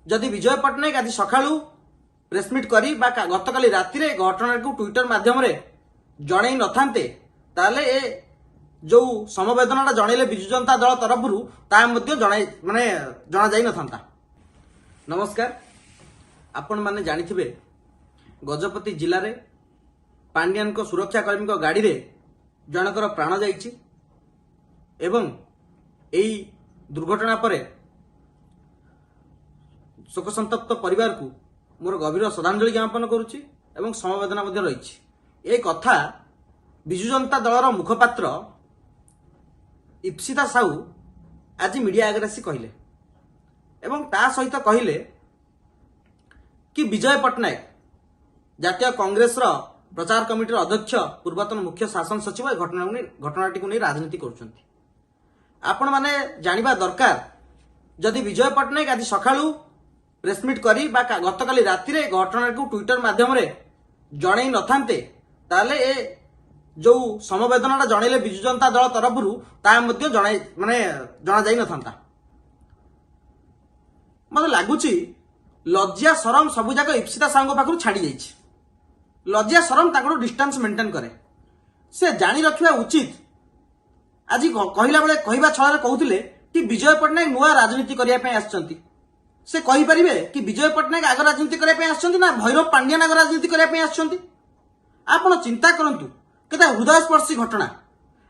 जदि विजय पट्टनायक आज सकाळू प्रेसमिट करी गतकाली राति घटना को ट्विटर माध्यम जन नथांते ताले ए जो समवेदना जनइले विजु जनता दल तरफ जना जाई नथांता। नमस्कार, आपण माने जानिथिबे गजपति जिले में पांड्यान को सुरक्षाकर्मी को गाड़ी रे जनकर प्राण जाइछि एवं एई दुर्घटना परे शोक संतप्त परिवार को मोर गभीर श्रद्धांजलि ज्ञापन करुछि एवं समवेदना मध्य रहिछि। ए कथा विजु जनता दलर मुखपात्र इप्सिता साहू आज मीडिया आगे आसी कहले एवं ता सहित कहले कि विजय पट्टनायक जातीय कांग्रेस रो प्रचार कमिटी अध्यक्ष पूर्वतन मुख्य शासन सचिव घटनाटी को नहीं राजनीति करुछंती। आपण माने जानिबा दरकार जदि विजय पट्टनायक आज सकाळू प्रेसमिट करी गतकाली राति घटना को ट्विटर माध्यम जन नथांते ताले ए जो समवेदना जनइले विजु जनता दल तरफ जना जाई नथांता। मते लागुची लज्जा शरम सबु जाक इप्सिता साहू पाखु छाड़ी जाइछि। लज्जा शरम ताको डिस्टेंस मेंटेन करे से जानी रखिबा उचित। आज कहला बेले कहबा छଳରେ कहउथिले कि विजय पट्टनायक नुआ राजनीति करिया पे आछंती। से कहि परिबे कि विजय पट्टनायक आग राजनीति करिया पे आछंती ना भैरव पांड्यान आग राजनीति करिया पे आछंती। आपण चिंता करंतु केते हृदयस्पर्शी घटना।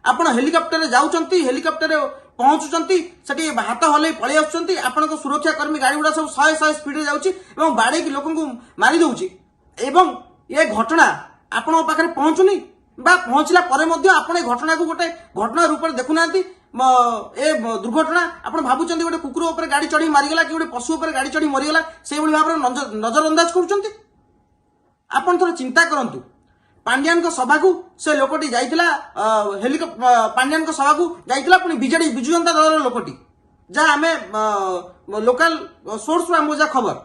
आपण हेलिकॉप्टर रे जाउचंती, हेलिकॉप्टर रे पहुंचुचंती, सेठी हाथ हलै पळै आछंती, आपण को सुरक्षा कर्मी गाड़ी गुडा सब 100 स्पीड रे जाउची एवं बाड़ी की लोकन को मारी दउची एवं ये घटना आपण पाखरे पहुंचुनी बा पहुंचला परे मध्ये आपण ए घटना को गोटे घटना रूप में देखुनांती। ए दुर्घटना आपण भाबुचंती गोटे कुकुर ऊपर गाड़ी चढ़ी मारिगला कि गोटे पशु ऊपर गाड़ी चढ़ी मरिगला से भली भाबरे नजरअंदाज करूचंती। आपण थोड़ा चिंता करंतु पांड्यान को सभा को से लोकटी जाइतिला हेलिकॉप्टर पांड्यान को सभा को जाइतिला पुनी बीजेडी विजु जनता दल लोकटी जा हमें लोकल सोर्स रो हमजा खबर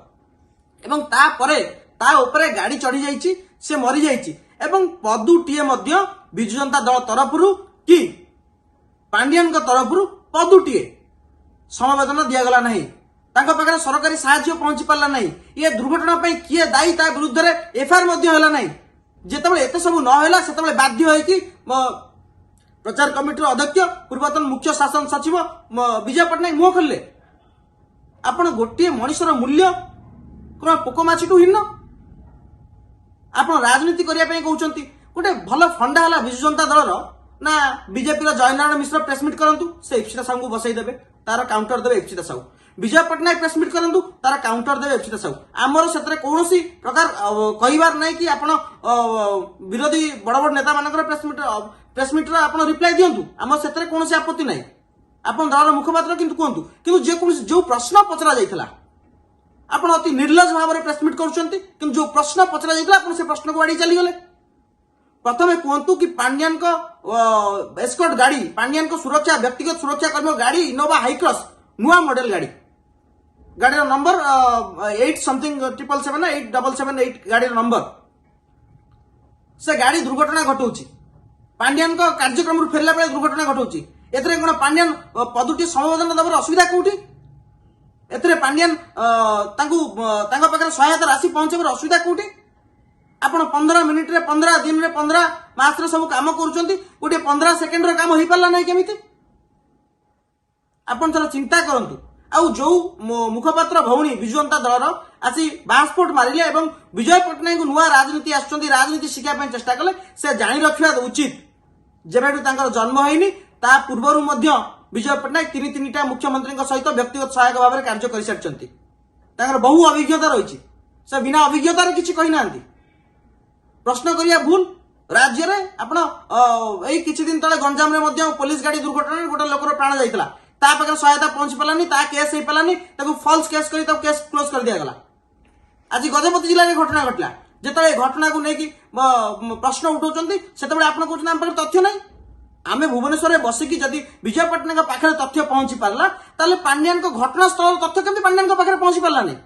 एवं ता परे ता ऊपर गाड़ी चढ़ी जाइछि से मरी जाइछि एवं पदुटीए मध्य विजु जनता दल तरफरु कि पांड्यान को तरफरु पदुटीए समवेदना दिया गला नहीं। तांको पाखरे सरकारी साहाय्य पहुंची पारला नहीं। ये दुर्घटना पे किए दायी ता विरुद्ध रे एफआईआर मध्य होला नहीं। जेतेबेले एते सब न होला सेतेबेले बाध्य होय कि प्रचार कमिटी अध्यक्ष पूर्वतन मुख्य शासन सचिव विजय पट्टनायक मुह खोलले। आपण गोटे मनुष्यर मूल्य कोन पोकमाछीटू हिन्न। आपण राजनीति करिया पे कहउचंती गोटे भल फंडा हला विजु जनता दलर ना बीजेपी रो जयनारायण मिश्र प्रेसमिट करंतु से इप्सिता साहू को बसई देबे तार काउंटर देबे इप्सिता साहू। विजय पट्टनायक प्रेसमिट करंतु तार काउंटर देबे इप्सिता साहू। आमर सेतरे कोनोसी प्रकार कहिबार नै कि आपण विरोधी बड़ बड़ नेता मानकर प्रेसमिट रो आपण रिप्लाई दियंतु। आमर सेतरे कोनोसी आपत्ति नै। आपण दलर मुखपात्र किंतु कोंतु किंतु जे कोनोसी जो प्रश्न पचरा जाइथला आपण अति निर्लज भाव में प्रेसमिट करूचंती किंतु जो प्रश्न पचरा जाइथला आपण से प्रश्न को आड़ी चली गले। प्रथमे कहतु कि पांड्यान को एस्कॉर्ट गाड़ी पांड्यान को सुरक्षा व्यक्तिगत सुरक्षा कर्मी गाड़ी इनोवा हाईक्रॉस नुआ मॉडल गाड़ी नंबर 8 समथिंग 777 8778 गाड़ी नंबर से गाड़ी दुर्घटना घटौची। पांड्यान को कार्यक्रम फेरला बेले दुर्घटना घटौची। एतरे कोन पांड्यान पदुटी समवेदना दबर असुविधा कोठी? एतरे पांड्यान तांको पाखरे सहायता राशि पहुंचेबर असुविधा कोठी? आपण 15 मिनिट रे 15 दिन रे 15 मास रे सब काम करूचंती गोटे 15 सेकंड रो काम होई पाला नै केमिति? आपण थोड़ा चिंता करंतु। आउ जो मुखपात्र भौणी विजु जनता दलर आसी बास्पोर्ट मारिले एवं विजय पट्टनायक को नुआ राजनीति आछंती राजनीति शिक्षा पे चेष्टा कले से जानि रखिबा उचित। जेबेटु तांकर जन्म होइनी ता पूर्वरु मध्य विजय पट्टनायक तीन मुख्यमंत्री सहित व्यक्तिगत सहायक भाव में कार्य कर सारिचंती। तांकर बहु अभिज्ञता रही से बिना अभिज्ञता रे किछि कहि नांती। प्रश्न करिया भूल राज्य रे आपण एई किछि दिन तळे गंजाम रे मध्य पुलिस गाड़ी दुर्घटना गोटे लोकर प्राण जाइतला ता पाखरे सहायता पहुंच पालानी ता केस हे पालानी ताको फॉल्स केस करी ता केस क्लोज कर दिया गला। आज गजपति जिले में घटना घटला जेतळे घटना को नेकी प्रश्न उठाउचंती सेतबेले आपण कोन नाम पर तथ्य नै। आमे भुवनेश्वर में बसिकी जदि विजय पट्टनायक पाखरे तथ्य पहुंची पारला ताले पांड्यान को घटनास्थल तथ्य केमति पांड्यान को पाखरे पहुंची पारला नै।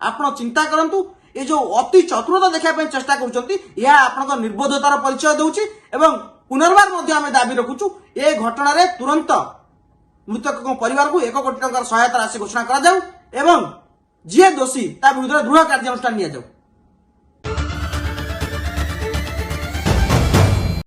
आपण चिंता करंतु ये जो अति चतुरता देखा चेष्टा कर निर्बोधतार परिचय दूची एवं पुनर्बार आम दाबी रखुचु ए घटना रे तुरंत मृतक परिवार को 1 कोटी टंकार सहायता राशि घोषणा करा जाऊ ଏବଂ ଯିଏ ଦୋଷୀ ତା ବିରୁଦ୍ଧରେ ଦୃଢ଼ କାର୍ଯ୍ୟାନୁଷ୍ଠାନ ନିଆଯାଉ।